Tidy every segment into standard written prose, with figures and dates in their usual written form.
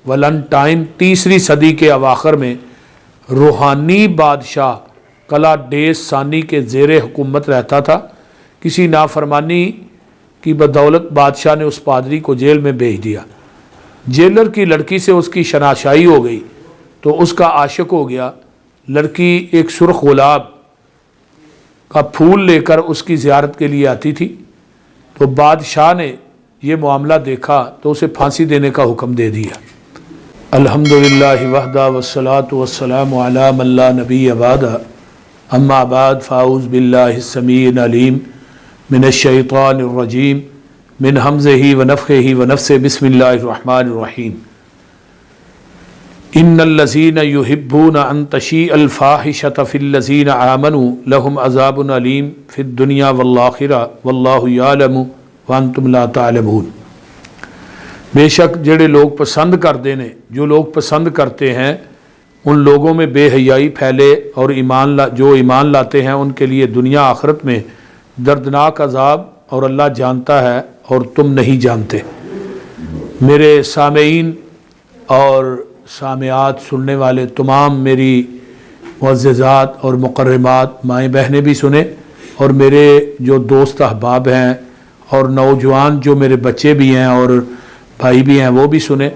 Valentine تیسری صدی کے اواخر میں روحانی بادشاہ کلاڈیس ثانی کے زیر حکومت رہتا تھا۔ کسی نافرمانی کی بدولت بادشاہ نے اس پادری کو جیل میں بھیج دیا۔ جیلر کی لڑکی سے اس کی شناسائی ہو گئی تو اس کا عاشق ہو گیا۔ لڑکی ایک سرخ گلاب کا پھول لے کر اس کی زیارت کے لیے آتی تھی، تو بادشاہ نے یہ معاملہ دیکھا تو اسے پھانسی دینے کا حکم دے دیا۔ الحمدللہ وحدہ والصلاة والسلام علی من لا نبی بعدہ، اما بعد فاعوذ باللہ السمیع العلیم من الشیطان الرجیم من حمزہ ونفخہ ونفثہ، بسم اللہ الرحمن الرحیم۔ ان الذین یحبون ان تشیع الفاحشۃ فی الذین آمنوا لہم عذاب علیم فی الدنیا والآخرہ واللہ یعلم وانتم لا تعلمون۔ بے شک جڑے لوگ پسند کردے نے، جو لوگ پسند کرتے ہیں ان لوگوں میں بے حیائی پھیلے، اور جو ایمان لاتے ہیں ان کے لیے دنیا آخرت میں دردناک عذاب، اور اللہ جانتا ہے اور تم نہیں جانتے۔ میرے سامعین اور سامعات، سننے والے تمام میری معززات اور مکرمات مائیں بہنیں بھی سنیں، اور میرے جو دوست احباب ہیں اور نوجوان جو میرے بچے بھی ہیں اور بھائی بھی ہیں وہ بھی سنیں۔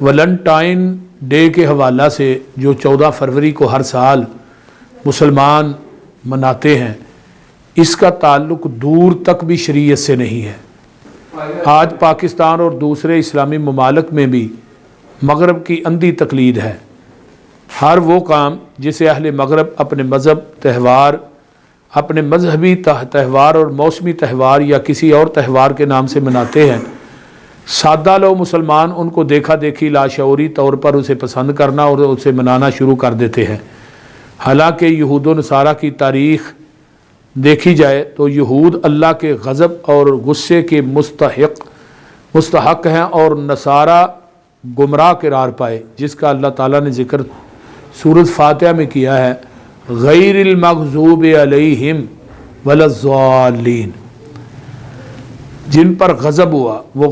ویلنٹائن ڈے کے حوالہ سے جو 14 فروری کو ہر سال مسلمان مناتے ہیں، اس کا تعلق دور تک بھی شریعت سے نہیں ہے۔ آج پاکستان اور دوسرے اسلامی ممالک میں بھی مغرب کی اندھی تقلید ہے۔ ہر وہ کام جسے اہل مغرب اپنے مذہب، تہوار، اپنے مذہبی تہوار اور موسمی تہوار یا کسی اور تہوار کے نام سے مناتے ہیں، سادہ لو مسلمان ان کو دیکھا دیکھی لاشعوری طور پر اسے پسند کرنا اور اسے منانا شروع کر دیتے ہیں۔ حالانکہ یہود و نصارہ کی تاریخ دیکھی جائے تو یہود اللہ کے غضب اور غصے کے مستحق ہیں، اور نصارہ گمراہ قرار پائے، جس کا اللہ تعالیٰ نے ذکر سورۃ فاتحہ میں کیا ہے، غیر المغضوب علیہم ولا الضالین۔ جن پر غضب ہوا، وہ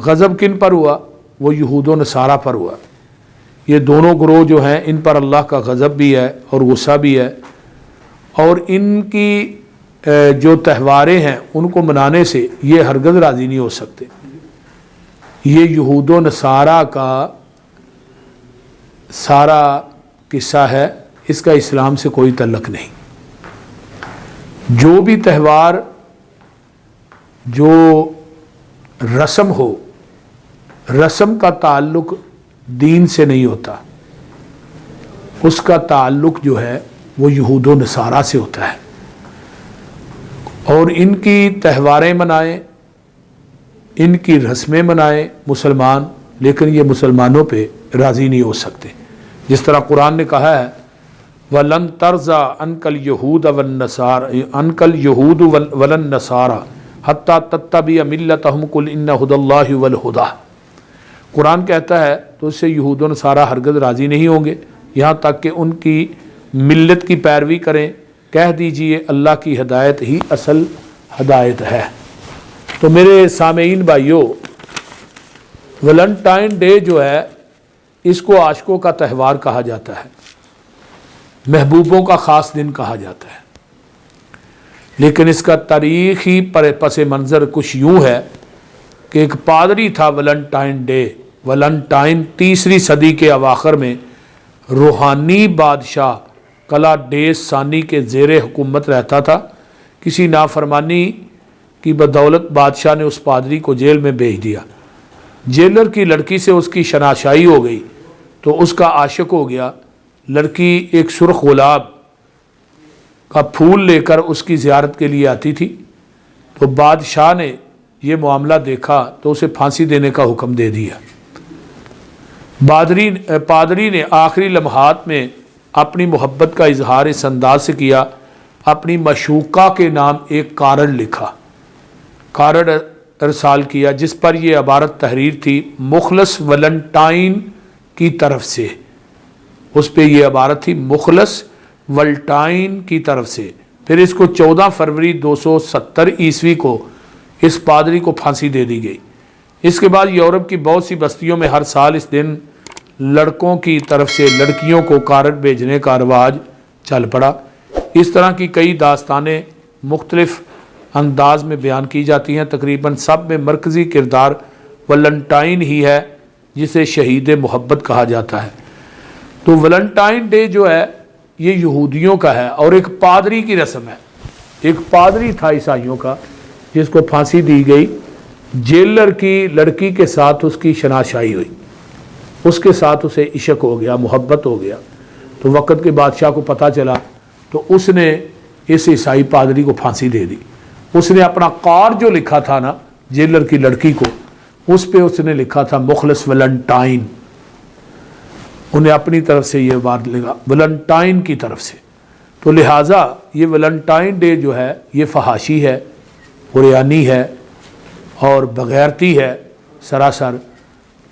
غضب کن پر ہوا؟ وہ یہود و نصارہ پر ہوا۔ یہ دونوں گروہ جو ہیں ان پر اللہ کا غضب بھی ہے اور غصہ بھی ہے، اور ان کی جو تہواریں ہیں ان کو منانے سے یہ ہرگز راضی نہیں ہو سکتے۔ یہ یہود و نصارہ کا سارا قصہ ہے، اس کا اسلام سے کوئی تعلق نہیں۔ جو بھی تہوار، جو رسم ہو، رسم کا تعلق دین سے نہیں ہوتا، اس کا تعلق جو ہے وہ یہود و نصارہ سے ہوتا ہے۔ اور ان کی تہواریں منائیں، ان کی رسمیں منائیں مسلمان، لیکن یہ مسلمانوں پہ راضی نہیں ہو سکتے۔ جس طرح قرآن نے کہا ہے وَلَن تَرْضَىٰ عَنْكَ الْيَهُودُ وَلَا النَّصَارَىٰ حَتَّىٰ تَتَّبِعَ مِلَّتَهُمْ قُلْ إِنَّ هُدَى اللَّهِ هُوَ الْهُدَىٰ۔ قرآن کہتا ہے تو اس سے یہود و نصارہ ہرگز راضی نہیں ہوں گے یہاں تک کہ ان کی ملت کی پیروی کریں۔ کہہ دیجئے اللہ کی ہدایت ہی اصل ہدایت ہے۔ تو میرے سامعین بھائیوں، ویلنٹائن ڈے جو ہے اس کو عاشقوں کا تہوار کہا جاتا ہے، محبوبوں کا خاص دن کہا جاتا ہے، لیکن اس کا تاریخی پس منظر کچھ یوں ہے کہ ایک پادری تھا ویلنٹائن ڈے۔ ویلنٹائن تیسری صدی کے اواخر میں روحانی بادشاہ کلاڈیس ثانی کے زیر حکومت رہتا تھا۔ کسی نافرمانی کی بدولت بادشاہ نے اس پادری کو جیل میں بھیج دیا۔ جیلر کی لڑکی سے اس کی شناسائی ہو گئی تو اس کا عاشق ہو گیا۔ لڑکی ایک سرخ گلاب کا پھول لے کر اس کی زیارت کے لیے آتی تھی، تو بادشاہ نے یہ معاملہ دیکھا تو اسے پھانسی دینے کا حکم دے دیا۔ پادری نے آخری لمحات میں اپنی محبت کا اظہار اس انداز سے کیا، اپنی مشوقہ کے نام ایک کارڈ لکھا، کارڈ ارسال کیا، جس پر یہ عبارت تحریر تھی مخلص ویلنٹائن کی طرف سے۔ اس پہ یہ عبارت تھی مخلص ویلنٹائن کی طرف سے۔ پھر اس کو 14 فروری 270 عیسوی کو اس پادری کو پھانسی دے دی گئی۔ اس کے بعد یورپ کی بہت سی بستیوں میں ہر سال اس دن لڑکوں کی طرف سے لڑکیوں کو کارٹ بھیجنے کا رواج چل پڑا۔ اس طرح کی کئی داستانیں مختلف انداز میں بیان کی جاتی ہیں، تقریباً سب میں مرکزی کردار ویلنٹائن ہی ہے جسے شہید محبت کہا جاتا ہے۔ تو ویلنٹائن ڈے جو ہے یہ یہودیوں کا ہے اور ایک پادری کی رسم ہے۔ ایک پادری تھا عیسائیوں کا جس کو پھانسی دی گئی، جیلر کی لڑکی کے ساتھ اس کی شناسائی ہوئی، اس کے ساتھ اسے عشق ہو گیا، محبت ہو گیا۔ تو وقت کے بادشاہ کو پتہ چلا تو اس نے اس عیسائی پادری کو پھانسی دے دی۔ اس نے اپنا کارڈ جو لکھا تھا نا جیلر کی لڑکی کو، اس پہ اس نے لکھا تھا مخلص ویلنٹائن۔ انہیں اپنی طرف سے یہ بات لکھا ویلنٹائن کی طرف سے۔ تو لہٰذا یہ ویلنٹائن ڈے جو ہے یہ فحاشی ہے، عریانی ہے اور بغیرتی ہے سراسر۔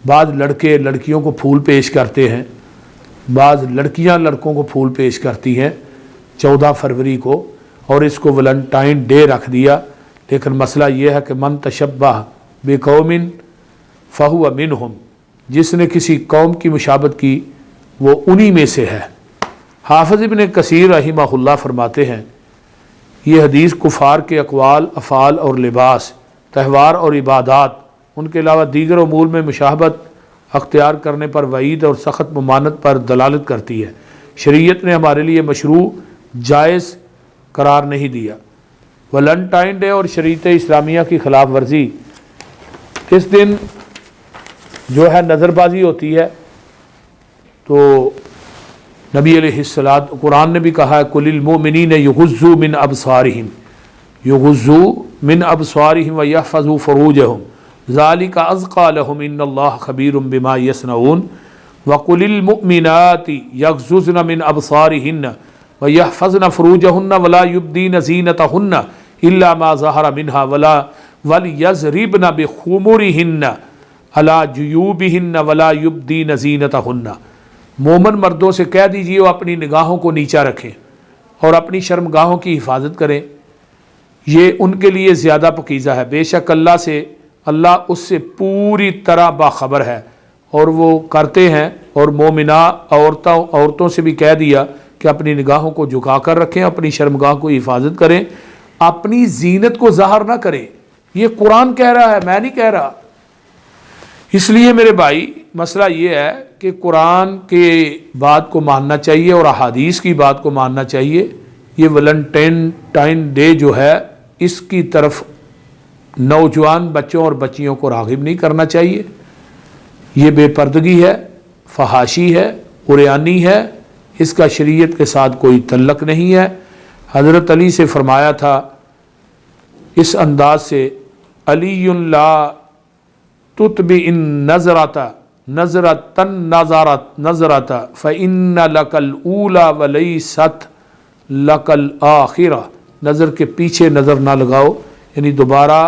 بعض لڑکے لڑکیوں کو پھول پیش کرتے ہیں، بعض لڑکیاں لڑکوں کو پھول پیش کرتی ہیں 14 فروری کو، اور اس کو ویلنٹائن ڈے رکھ دیا۔ لیکن مسئلہ یہ ہے کہ من تشبہ بقوم فہو منہم، جس نے کسی قوم کی مشابہت کی وہ انہی میں سے ہے۔ حافظ ابن کثیر رحمہ اللہ فرماتے ہیں یہ حدیث کفار کے اقوال، افعال اور لباس، تہوار اور عبادات، ان کے علاوہ دیگر امور میں مشابہت اختیار کرنے پر وعید اور سخت ممانعت پر دلالت کرتی ہے۔ شریعت نے ہمارے لیے مشروع جائز قرار نہیں دیا۔ ویلنٹائن ڈے اور شریعت اسلامیہ کی خلاف ورزی، اس دن جو ہے نظر بازی ہوتی ہے۔ تو نبی علیہ الصلوۃ قرآن نے بھی کہا ہے قل للمؤمنین یغضوا من ابصارہم ویحفظوا فروجہم ذالک ازکی لہم ان اللہ خبیر بما یصنعون وقل للمؤمنات یغضضن من ابصارہن ویحفظن فروجہن ولا یبدین زینتہن الا ما ظہر منها ولیضربن بخمرہن علی جیوبہن ولا یبدین زینتہن۔ مومن مردوں سے کہہ دیجئے وہ اپنی نگاہوں کو نیچا رکھیں اور اپنی شرمگاہوں کی حفاظت کریں، یہ ان کے لیے زیادہ پکیزہ ہے۔ بے شک اللہ اس سے پوری طرح باخبر ہے، اور وہ کرتے ہیں۔ اور مومنہ عورتوں سے بھی کہہ دیا کہ اپنی نگاہوں کو جھکا کر رکھیں، اپنی شرمگاہ کو حفاظت کریں، اپنی زینت کو ظاہر نہ کریں۔ یہ قرآن کہہ رہا ہے، میں نہیں کہہ رہا۔ اس لیے میرے بھائی مسئلہ یہ ہے کہ قرآن کے بات کو ماننا چاہیے اور احادیث کی بات کو ماننا چاہیے۔ یہ ویلنٹائن ڈے جو ہے اس کی طرف نوجوان بچوں اور بچیوں کو راغب نہیں کرنا چاہیے۔ یہ بے پردگی ہے، فحاشی ہے، عریانی ہے، اس کا شریعت کے ساتھ کوئی تعلق نہیں ہے۔ حضرت علی سے فرمایا تھا اس انداز سے علی لا تتبع النظرۃ نظرۃ نظرۃ فإن لک الاولی ولیست لک الآخرہ۔ نظر کے پیچھے نظر نہ لگاؤ، یعنی دوبارہ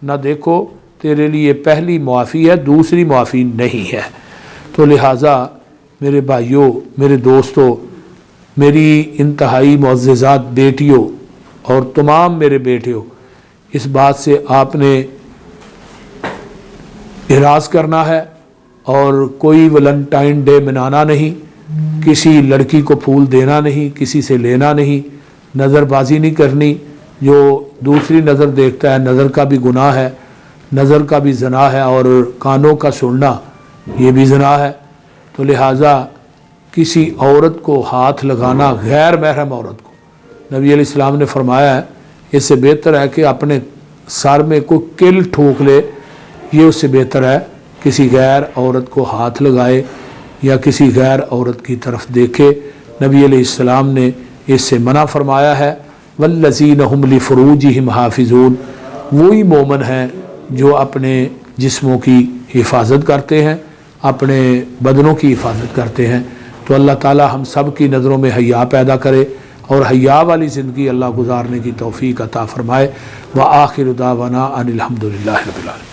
نہ دیکھو، تیرے لیے پہلی معافی ہے، دوسری معافی نہیں ہے۔ تو لہٰذا میرے بھائیوں، میرے دوستوں، میری انتہائی معززات بیٹیوں اور تمام میرے بیٹیوں، اس بات سے آپ نے احراز کرنا ہے اور کوئی ویلنٹائن ڈے منانا نہیں، کسی لڑکی کو پھول دینا نہیں، کسی سے لینا نہیں، نظر بازی نہیں کرنی۔ جو دوسری نظر دیکھتا ہے نظر کا بھی گناہ ہے، نظر کا بھی زنا ہے، اور کانوں کا سننا یہ بھی زنا ہے۔ تو لہٰذا کسی عورت کو ہاتھ لگانا، غیر محرم عورت کو، نبی علیہ السلام نے فرمایا ہے اس سے بہتر ہے کہ اپنے سر میں کوئی کل ٹھوک لے، یہ اس سے بہتر ہے کسی غیر عورت کو ہاتھ لگائے یا کسی غیر عورت کی طرف دیکھے۔ نبی علیہ السلام نے اس سے منع فرمایا ہے۔ والذین هم لفروجہم حافظون، وہی مومن ہیں جو اپنے جسموں کی حفاظت کرتے ہیں، اپنے بدنوں کی حفاظت کرتے ہیں۔ تو اللہ تعالی ہم سب کی نظروں میں حیا پیدا کرے اور حیا والی زندگی اللہ گزارنے کی توفیق عطا فرمائے۔ وآخر دعوانا ان الحمد للہ رب العالمین۔